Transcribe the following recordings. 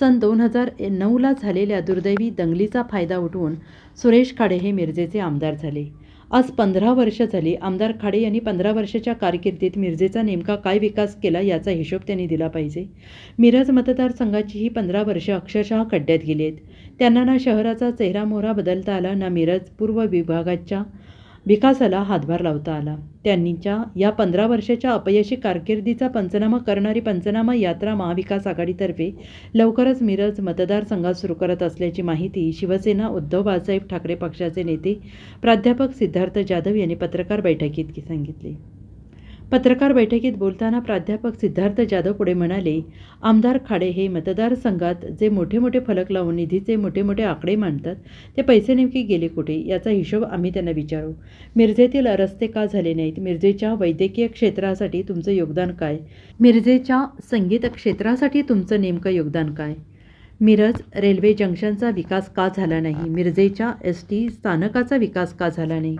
सन 2009ला झालेल्या दुर्दैवी दंगलीचा फायदा उठवून सुरेश खाडे हे मिरजेचे आमदार झाले. आज 15 वर्ष झाली. आमदार खाडे यांनी 15 वर्षाच्या कारकिर्दीत मिरजेचा नेमका काय विकास केला याचा हिशोब त्यांनी दिला पाहिजे. मिरज मतदारसंघाची ही 15 वर्ष अक्षरशः खड्ड्यात गेली आहेत. त्यांना ना शहराचा चेहरामोहरा बदलता आला, ना मिरज पूर्व विभागाच्या विकासाला हातभार लावता आला. त्यांच्या या 15 वर्षाच्या अपयशी कारकिर्दीचा पंचनामा करणारी पंचनामा यात्रा महाविकास आघाडीतर्फे लवकरच मिरज मतदारसंघात सुरू करत असल्याची माहिती शिवसेना उद्धव बाळासाहेब ठाकरे पक्षाचे नेते प्राध्यापक सिद्धार्थ जाधव यांनी पत्रकार बैठकीत सांगितले. पत्रकार बैठकीत बोलताना प्राध्यापक सिद्धार्थ जाधव पुढे म्हणाले, आमदार खाडे हे मतदारसंघात जे मोठे मोठे फलक लावून निधीचे मोठे मोठे आकडे मांडतात, ते पैसे नेमके गेले कुठे याचा हिशोब आम्ही त्यांना विचारू. मिरजेतील रस्ते का झाले नाहीत? मिरजेच्या वैद्यकीय क्षेत्रासाठी तुमचं योगदान काय? मिरजेच्या संगीत क्षेत्रासाठी तुमचं नेमकं योगदान काय? मिरज रेल्वे जंक्शनचा विकास का झाला नाही? मिरजेच्या ST स्थानकाचा विकास का झाला नाही?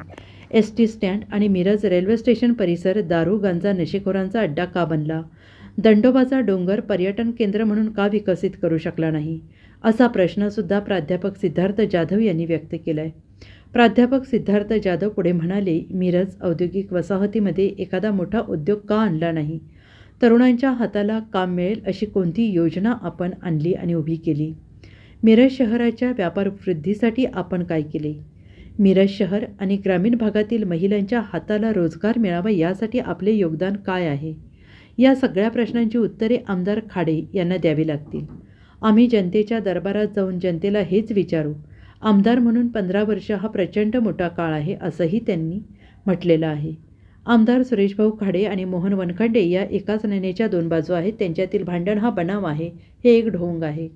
ST स्टँड आणि मिरज रेल्वे स्टेशन परिसर दारू गांजा नशेखोरांचा अड्डा का बनला? दंडोबाचा डोंगर पर्यटन केंद्र म्हणून का विकसित करू शकला नाही? असा प्रश्नसुद्धा प्राध्यापक सिद्धार्थ जाधव यांनी व्यक्त केला आहे. प्राध्यापक सिद्धार्थ जाधव पुढे म्हणाले, मिरज औद्योगिक वसाहतीमध्ये एखादा मोठा उद्योग का आणला नाही? तरुणांच्या हाताला काम मिळेल अशी कोणती योजना आपण आणली आणि उभी केली? मिरज शहराच्या व्यापार वृद्धीसाठी आपण काय केले? मिरज शहर आणि ग्रामीण भागातील महिलांच्या हाताला रोजगार मिळावा यासाठी आपले योगदान काय आहे? या सगळ्या प्रश्नांची उत्तरे आमदार खाडे यांना द्यावी लागतील. आम्ही जनतेच्या दरबारात जाऊन जनतेला हेच विचारू. आमदार म्हणून 15 वर्ष हा प्रचंड मोठा काळ आहे असंही त्यांनी म्हटलेलं आहे. आमदार सुरेशभाऊ खाडे आणि मोहन वनखंडे या एकाच नाण्याच्या दोन बाजू आहेत. त्यांच्यातील भांडण हा बनाव आहे, हे एक ढोंग आहे.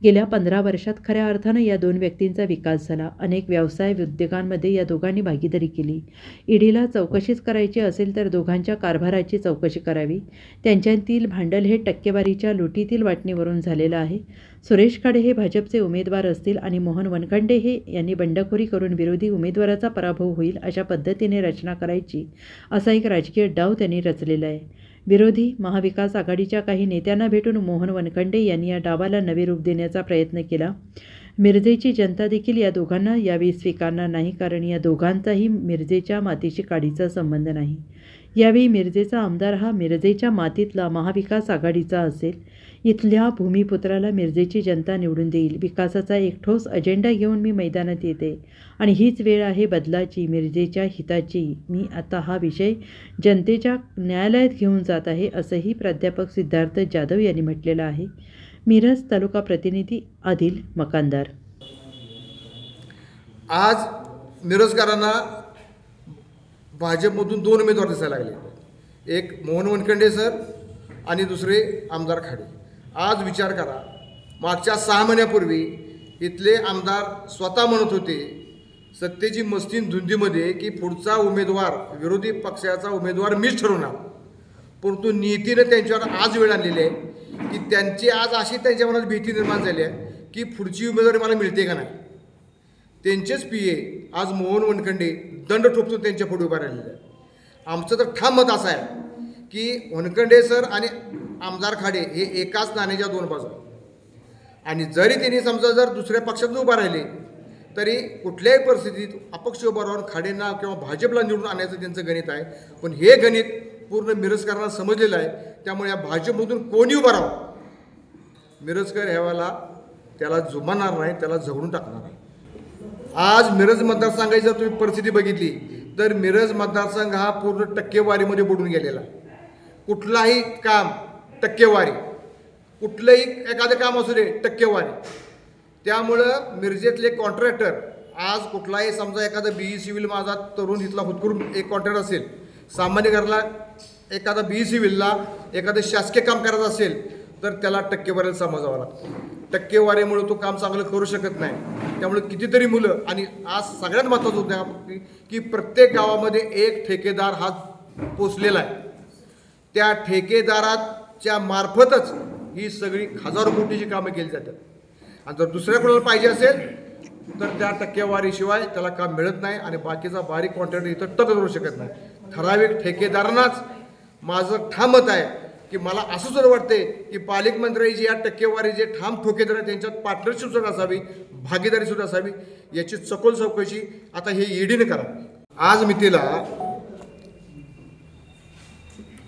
गेल्या 15 वर्षात खऱ्या अर्थानं या दोन व्यक्तींचा विकास झाला. अनेक व्यवसाय उद्योगांमध्ये या दोघांनी भागीदारी केली. ईडीला चौकशीच करायची असेल तर दोघांच्या कारभाराची चौकशी करावी. त्यांच्यातील भांडण हे टक्केवारीच्या लुटीतील वाटणीवरून झालेलं आहे. सुरेश खाडे हे भाजपचे उमेदवार असतील आणि मोहन वनखंडे हे यांनी बंडखोरी करून विरोधी उमेदवाराचा पराभव होईल अशा पद्धतीने रचना करायची असा एक राजकीय डाव त्यांनी रचलेला आहे. विरोधी महाविकास आघाडीच्या काही नेत्यांना भेटून मोहन वनखंडे यांनी या डावाला नवे रूप देण्याचा प्रयत्न केला. मिरजेची जनता देखील या दोघांना यावेळी स्वीकारणार नाही, कारण या दोघांचाही मिरजेच्या मातीशी काडीचा संबंध नाही. यावेळी मिरजेचा आमदार हा मिरजेच्या मातीतला महाविकास आघाडीचा असेल. इथल्या भूमिपुत्राला मिरजेची जनता निवडून देईल. विकासाचा एक ठोस अजेंडा घेऊन मी मैदानात येते आणि हीच वेळ आहे बदलाची, मिरजेच्या हिताची. मी आता हा विषय जनतेच्या न्यायालयात घेऊन जात आहे असंही प्राध्यापक सिद्धार्थ जाधव यांनी म्हटलेलं आहे. मिरज तालुका प्रतिनिधी आदिल मकानदार. आज मिरजकरांना भाजपमधून 2 उमेदवार दिसायला लागले. एक मोहन वनखंडे सर आणि दुसरे आमदार खाडे. आज विचार करा, मागच्या 6 महिन्यापूर्वी इथले आमदार स्वतः म्हणत होते सत्तेची मस्तीन धुंदीमध्ये की पुढचा उमेदवार विरोधी पक्षाचा उमेदवार मीच ठरवणार. परंतु नीतीने त्यांच्यावर आज वेळ आणलेली आहे की त्यांची आज अशी त्यांच्या मनात भीती निर्माण झाली आहे की पुढची उमेदवारी मला मिळते का नाही. त्यांचेच PA आज मोहन वनखंडे दंड ठोकतो त्यांच्या पुढे उभा राहिलेले आहे. आमचं तर ठाम मत असं आहे की वनखंडे सर आणि आमदार खाडे हे एकाच नाण्याच्या 2 बाजू आहेत. आणि जरी त्यांनी समजा जर दुसऱ्या पक्षात उभा राहिले तरी कुठल्याही परिस्थितीत अपक्ष उभा राहून खाडेंना किंवा भाजपला निवडून आणायचं त्यांचं गणित आहे. पण हे गणित पूर्ण मिरजकरांना समजलेलं आहे. त्यामुळे या भाजपमधून कोणी उभा राहावं, मिरजकर ह्यावेळेला त्याला जुमानणार नाही, त्याला झगडून टाकणार नाही. आज मिरज मतदारसंघाची जर तुम्ही परिस्थिती बघितली तर मिरज मतदारसंघ हा पूर्ण टक्केवारीमध्ये बुडून गेलेला आहे. कुठलाही काम टक्केवारी, कुठलंही एखादं काम असू दे टक्केवारी. त्यामुळं मिरजेतले कॉन्ट्रॅक्टर आज कुठलाही समजा एखादा BE सिव्हिल माझा तरुण इथला हुतकरून एक कॉन्ट्रॅक्टर असेल, सामान्य घराला एखादा BE सिव्हिलला एखादं शासकीय काम करायचं असेल तर त्याला टक्केवारीला समजावं लागतं. टक्केवारीमुळे तो काम चांगलं करू शकत नाही. त्यामुळे कितीतरी मुलं, आणि आज सगळ्यात महत्त्वाचं होतं की प्रत्येक गावामध्ये एक ठेकेदार हा पोचलेला आहे. त्या ठेकेदाराच्या मार्फतच ही सगळी हजारो कोटीची कामं केली जातात. आणि जर दुसऱ्या कोणाला पाहिजे असेल तर त्या टक्केवारीशिवाय त्याला काम मिळत नाही आणि बाकीचा बारीक कॉन्ट्रॅक्टर इथं टक करू शकत नाही. ठराविक ठेकेदारांनाच माझं ठाम मत आहे की मला असं सुद्धा वाटते की पालकमंत्र्यांची या टक्केवारी जे ठाम ठोकेदार आहेत त्यांच्यात पार्टनरशिप सुद्धा असावी, भागीदारी सुद्धा असावी, याची सखोल चौकशी आता हे ईडीने करावी. आज मितीला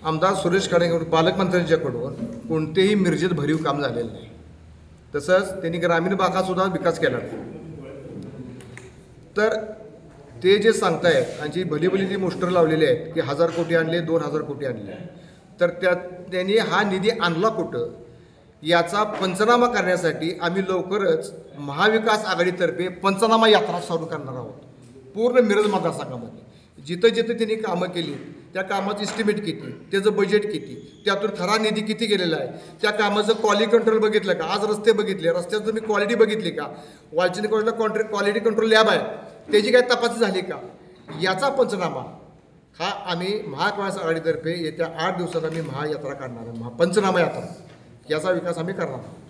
आमदार सुरेश खाडेकडून पालकमंत्र्यांच्याकडून कोणतेही मिरजेत भरीव काम झालेलं नाही. तसंच त्यांनी ग्रामीण भागात सुद्धा विकास केला नाही. तर ते जे सांगतायत आणि जी भली जी मोस्टर लावलेली आहेत की 1000 कोटी आणले, 2000 कोटी आणले, तर त्यांनी हा निधी आणला कुठं याचा पंचनामा करण्यासाठी आम्ही लवकरच महाविकास आघाडीतर्फे पंचनामा यात्रा सुरू करणार आहोत. पूर्ण मिरज मतदारसंघामध्ये जिथं जिथं त्यांनी कामं केली त्या कामाचं इस्टिमेट किती, त्याचं बजेट किती, त्यातून खरा निधी किती गेलेला आहे, त्या कामाचं क्वालिटी कंट्रोल बघितलं का, आज रस्ते बघितले, रस्त्याचं तुम्ही क्वालिटी बघितली का, वालचिंद कॉलेजला क्वालिटी कंट्रोल लॅब आहे त्याची काय तपासणी झाली का, याचा पंचनामा हा आम्ही महाविकास आघाडीतर्फे येत्या 8 दिवसात आम्ही महायात्रा काढणार आहे. पंचनामा यात्रा याचा विकास आम्ही करणार आहोत.